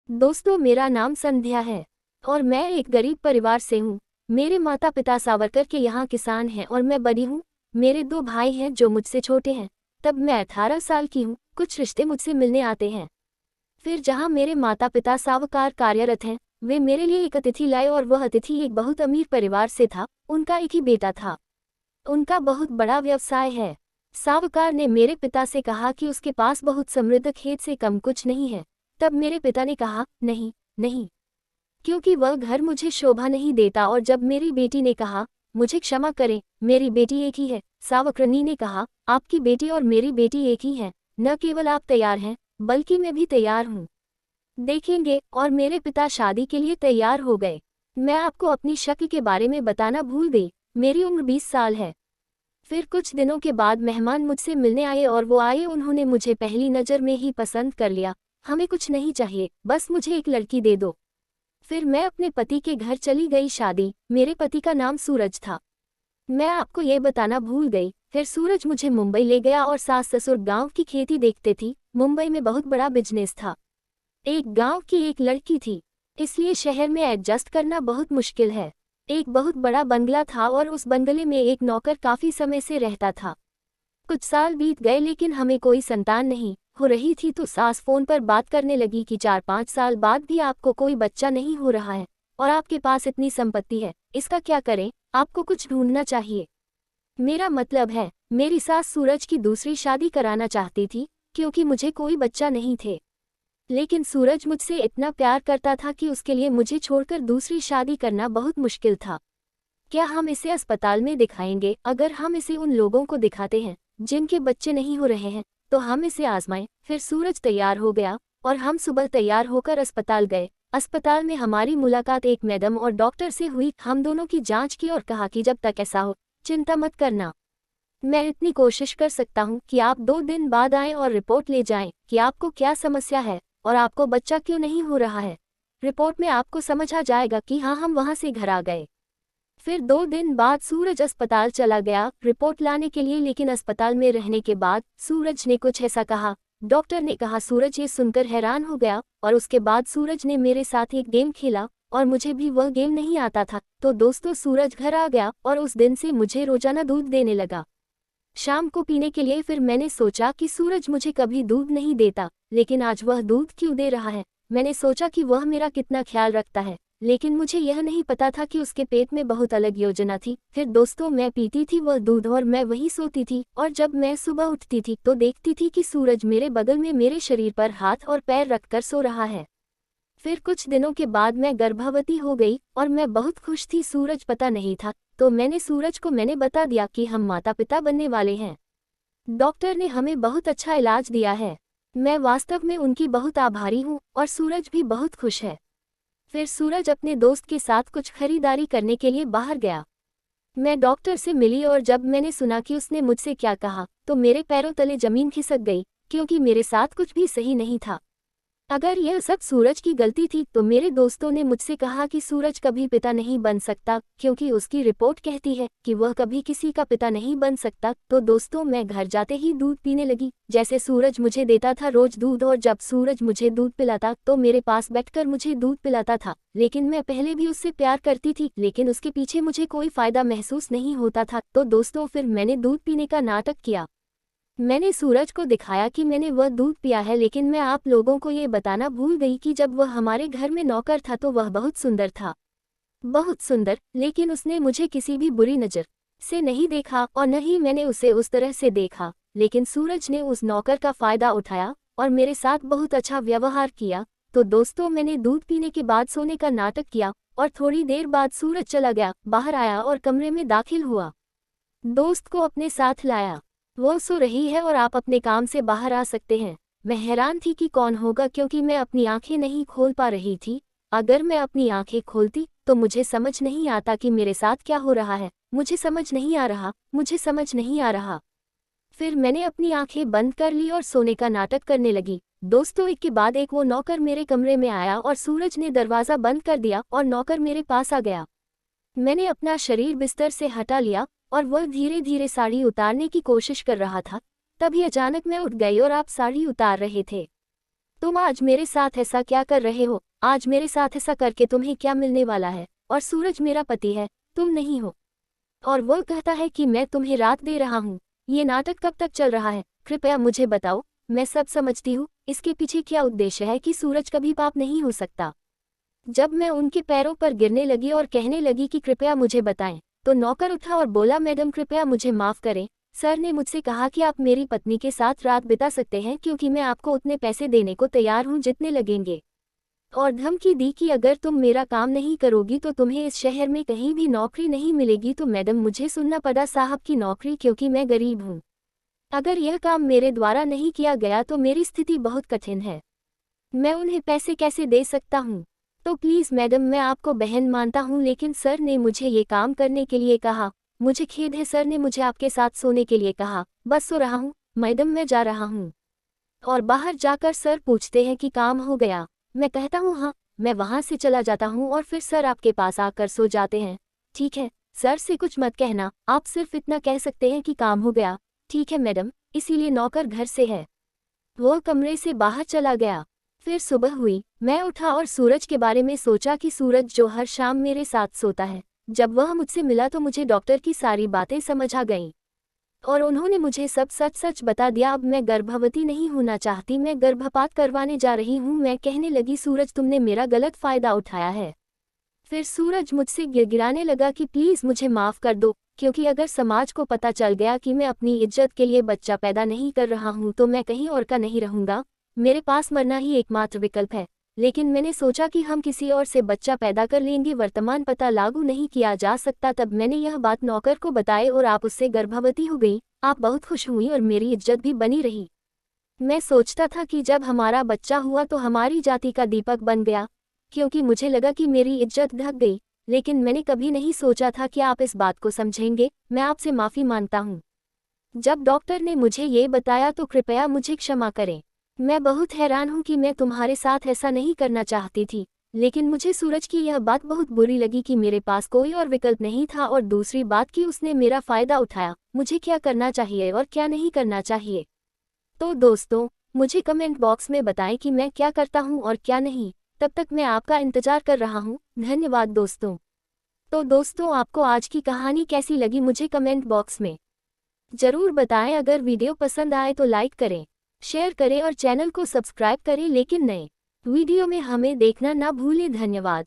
दोस्तों, मेरा नाम संध्या है और मैं एक गरीब परिवार से हूँ। मेरे माता पिता सावरकर के यहाँ किसान हैं और मैं बड़ी हूँ। मेरे दो भाई हैं जो मुझसे छोटे हैं। तब मैं 18 साल की हूँ। कुछ रिश्ते मुझसे मिलने आते हैं। फिर जहाँ मेरे माता पिता सावकार कार्यरत हैं, वे मेरे लिए एक अतिथि लाए और वह अतिथि एक बहुत अमीर परिवार से था। उनका एक ही बेटा था। उनका बहुत बड़ा व्यवसाय है। सावकार ने मेरे पिता से कहा कि उसके पास बहुत समृद्ध खेत से कम कुछ नहीं है। तब मेरे पिता ने कहा, नहीं नहीं, क्योंकि वह घर मुझे शोभा नहीं देता। और जब मेरी बेटी ने कहा, मुझे क्षमा करें, मेरी बेटी एक ही है, सावकरनी ने कहा, आपकी बेटी और मेरी बेटी एक ही है। न केवल आप तैयार हैं, बल्कि मैं भी तैयार हूँ। देखेंगे। और मेरे पिता शादी के लिए तैयार हो गए। मैं आपको अपनी शक्ल के बारे में बताना भूल गई। मेरी उम्र 20 साल है। फिर कुछ दिनों के बाद मेहमान मुझसे मिलने आए और वो आए, उन्होंने मुझे पहली नज़र में ही पसंद कर लिया। हमें कुछ नहीं चाहिए, बस मुझे एक लड़की दे दो। फिर मैं अपने पति के घर चली गई। शादी। मेरे पति का नाम सूरज था। मैं आपको ये बताना भूल गई। फिर सूरज मुझे मुंबई ले गया और सास ससुर गांव की खेती देखते थी। मुंबई में बहुत बड़ा बिजनेस था। एक गांव की एक लड़की थी, इसलिए शहर में एडजस्ट करना बहुत मुश्किल है। एक बहुत बड़ा बंगला था और उस बंगले में एक नौकर काफी समय से रहता था। कुछ साल बीत गए लेकिन हमें कोई संतान नहीं हो रही थी। तो सास फोन पर बात करने लगी कि 4-5 साल बाद भी आपको कोई बच्चा नहीं हो रहा है और आपके पास इतनी संपत्ति है, इसका क्या करें? आपको कुछ ढूंढना चाहिए। मेरा मतलब है, मेरी सास सूरज की दूसरी शादी कराना चाहती थी, क्योंकि मुझे कोई बच्चा नहीं थे। लेकिन सूरज मुझसे इतना प्यार करता था कि उसके लिए मुझे छोड़कर दूसरी शादी करना बहुत मुश्किल था। क्या हम इसे अस्पताल में दिखाएंगे? अगर हम इसे उन लोगों को दिखाते हैं जिनके बच्चे नहीं हो रहे हैं, तो हम इसे आजमाएं। फिर सूरज तैयार हो गया और हम सुबह तैयार होकर अस्पताल गए। अस्पताल में हमारी मुलाकात एक मैडम और डॉक्टर से हुई। हम दोनों की जांच की और कहा कि जब तक ऐसा हो, चिंता मत करना। मैं इतनी कोशिश कर सकता हूँ कि आप 2 दिन बाद आएं और रिपोर्ट ले जाएं कि आपको क्या समस्या है और आपको बच्चा क्यों नहीं हो रहा है। रिपोर्ट में आपको समझ आ जाएगा कि हाँ, हम वहाँ से घर आ गए। फिर 2 दिन बाद सूरज अस्पताल चला गया रिपोर्ट लाने के लिए। लेकिन अस्पताल में रहने के बाद सूरज ने कुछ ऐसा कहा, डॉक्टर ने कहा। सूरज ये सुनकर हैरान हो गया और उसके बाद सूरज ने मेरे साथ एक गेम खेला और मुझे भी वह गेम नहीं आता था। तो दोस्तों, सूरज घर आ गया और उस दिन से मुझे रोजाना दूध देने लगा, शाम को पीने के लिए। फिर मैंने सोचा कि सूरज मुझे कभी दूध नहीं देता, लेकिन आज वह दूध क्यों दे रहा है। मैंने सोचा कि वह मेरा कितना ख्याल रखता है, लेकिन मुझे यह नहीं पता था कि उसके पेट में बहुत अलग योजना थी। फिर दोस्तों, मैं पीती थी वह दूध और मैं वहीं सोती थी। और जब मैं सुबह उठती थी तो देखती थी कि सूरज मेरे बगल में मेरे शरीर पर हाथ और पैर रखकर सो रहा है। फिर कुछ दिनों के बाद मैं गर्भवती हो गई और मैं बहुत खुश थी। सूरज पता नहीं था, तो मैंने सूरज को बता दिया कि हम माता पिता बनने वाले हैं। डॉक्टर ने हमें बहुत अच्छा इलाज दिया है। मैं वास्तव में उनकी बहुत आभारी हूँ और सूरज भी बहुत खुश है। फिर सूरज अपने दोस्त के साथ कुछ खरीदारी करने के लिए बाहर गया। मैं डॉक्टर से मिली और जब मैंने सुना कि उसने मुझसे क्या कहा, तो मेरे पैरों तले जमीन खिसक गई, क्योंकि मेरे साथ कुछ भी सही नहीं था। अगर यह सब सूरज की गलती थी, तो मेरे दोस्तों ने मुझसे कहा कि सूरज कभी पिता नहीं बन सकता, क्योंकि उसकी रिपोर्ट कहती है कि वह कभी किसी का पिता नहीं बन सकता। तो दोस्तों, मैं घर जाते ही दूध पीने लगी, जैसे सूरज मुझे देता था रोज दूध। और जब सूरज मुझे दूध पिलाता तो मेरे पास बैठकर मुझे दूध पिलाता था। लेकिन मैं पहले भी उससे प्यार करती थी, लेकिन उसके पीछे मुझे कोई फायदा महसूस नहीं होता था। तो दोस्तों, फिर मैंने दूध पीने का नाटक किया। मैंने सूरज को दिखाया कि मैंने वह दूध पिया है। लेकिन मैं आप लोगों को ये बताना भूल गई कि जब वह हमारे घर में नौकर था तो वह बहुत सुंदर था, बहुत सुंदर। लेकिन उसने मुझे किसी भी बुरी नज़र से नहीं देखा और न ही मैंने उसे उस तरह से देखा। लेकिन सूरज ने उस नौकर का फायदा उठाया और मेरे साथ बहुत अच्छा व्यवहार किया। तो दोस्तों, मैंने दूध पीने के बाद सोने का नाटक किया और थोड़ी देर बाद सूरज चला गया, बाहर आया और कमरे में दाखिल हुआ। दोस्त को अपने साथ लाया। वो सो रही है और आप अपने काम से बाहर आ सकते हैं। मैं हैरान थी कि कौन होगा, क्योंकि मैं अपनी आंखें नहीं खोल पा रही थी। अगर मैं अपनी आंखें खोलती तो मुझे समझ नहीं आता कि मेरे साथ क्या हो रहा है। मुझे समझ नहीं आ रहा, मुझे समझ नहीं आ रहा। फिर मैंने अपनी आंखें बंद कर ली और सोने का नाटक करने लगी। दोस्तों, एक के बाद एक वो नौकर मेरे कमरे में आया और सूरज ने दरवाज़ा बंद कर दिया और नौकर मेरे पास आ गया। मैंने अपना शरीर बिस्तर से हटा लिया और वह धीरे धीरे साड़ी उतारने की कोशिश कर रहा था। तभी अचानक मैं उठ गई और आप साड़ी उतार रहे थे। तुम आज मेरे साथ ऐसा क्या कर रहे हो? आज मेरे साथ ऐसा करके तुम्हें क्या मिलने वाला है? और सूरज मेरा पति है, तुम नहीं हो। और वो कहता है कि मैं तुम्हें रात दे रहा हूँ। ये नाटक कब तक चल रहा है? कृपया मुझे बताओ। मैं सब समझती हूँ, इसके पीछे क्या उद्देश्य है कि सूरज कभी पाप नहीं हो सकता। जब मैं उनके पैरों पर गिरने लगी और कहने लगी कि कृपया मुझे बताएं, तो नौकर उठा और बोला, मैडम कृपया मुझे माफ़ करें। सर ने मुझसे कहा कि आप मेरी पत्नी के साथ रात बिता सकते हैं क्योंकि मैं आपको उतने पैसे देने को तैयार हूँ जितने लगेंगे। और धमकी दी कि अगर तुम मेरा काम नहीं करोगी तो तुम्हें इस शहर में कहीं भी नौकरी नहीं मिलेगी। तो मैडम मुझे सुनना पड़ा साहब की नौकरी, क्योंकि मैं गरीब हूँ। अगर यह काम मेरे द्वारा नहीं किया गया तो मेरी स्थिति बहुत कठिन है। मैं उन्हें पैसे कैसे दे सकता हूँ? तो प्लीज़ मैडम, मैं आपको बहन मानता हूँ, लेकिन सर ने मुझे ये काम करने के लिए कहा। मुझे खेद है, सर ने मुझे आपके साथ सोने के लिए कहा। बस सो रहा हूँ मैडम, मैं जा रहा हूँ। और बाहर जाकर सर पूछते हैं कि काम हो गया? मैं कहता हूँ हाँ। मैं वहाँ से चला जाता हूँ और फिर सर आपके पास आकर सो जाते हैं। ठीक है, सर से कुछ मत कहना, आप सिर्फ इतना कह सकते हैं कि काम हो गया। ठीक है मैडम। इसीलिए नौकर घर से है। वो कमरे से बाहर चला गया। फिर सुबह हुई, मैं उठा और सूरज के बारे में सोचा कि सूरज जो हर शाम मेरे साथ सोता है, जब वह मुझसे मिला तो मुझे डॉक्टर की सारी बातें समझ आ गईं। और उन्होंने मुझे सब सच सच बता दिया। अब मैं गर्भवती नहीं होना चाहती, मैं गर्भपात करवाने जा रही हूँ। मैं कहने लगी, सूरज तुमने मेरा गलत फ़ायदा उठाया है। फिर सूरज मुझसे गिड़गिड़ाने लगा कि प्लीज़ मुझे माफ़ कर दो, क्योंकि अगर समाज को पता चल गया कि मैं अपनी इज्जत के लिए बच्चा पैदा नहीं कर रहा हूँ तो मैं कहीं और का नहीं रहूँगा। मेरे पास मरना ही एकमात्र विकल्प है। लेकिन मैंने सोचा कि हम किसी और से बच्चा पैदा कर लेंगे, वर्तमान पता लागू नहीं किया जा सकता। तब मैंने यह बात नौकर को बताई और आप उससे गर्भवती हो गई। आप बहुत खुश हुई और मेरी इज्जत भी बनी रही। मैं सोचता था कि जब हमारा बच्चा हुआ तो हमारी जाति का दीपक बन गया, क्योंकि मुझे लगा कि मेरी इज्जत ढक गई। लेकिन मैंने कभी नहीं सोचा था कि आप इस बात को समझेंगे। मैं आपसे माफ़ी मांगता हूँ। जब डॉक्टर ने मुझे ये बताया तो कृपया मुझे क्षमा करें। मैं बहुत हैरान हूँ कि मैं तुम्हारे साथ ऐसा नहीं करना चाहती थी, लेकिन मुझे सूरज की यह बात बहुत बुरी लगी कि मेरे पास कोई और विकल्प नहीं था, और दूसरी बात कि उसने मेरा फ़ायदा उठाया। मुझे क्या करना चाहिए और क्या नहीं करना चाहिए? तो दोस्तों, मुझे कमेंट बॉक्स में बताएं कि मैं क्या करता हूँ और क्या नहीं। तब तक मैं आपका इंतज़ार कर रहा हूँ। धन्यवाद दोस्तों। तो दोस्तों, आपको आज की कहानी कैसी लगी मुझे कमेंट बॉक्स में ज़रूर बताएं। अगर वीडियो पसंद आए तो लाइक करें, शेयर करें और चैनल को सब्सक्राइब करें। लेकिन नए वीडियो में हमें देखना ना भूलें। धन्यवाद।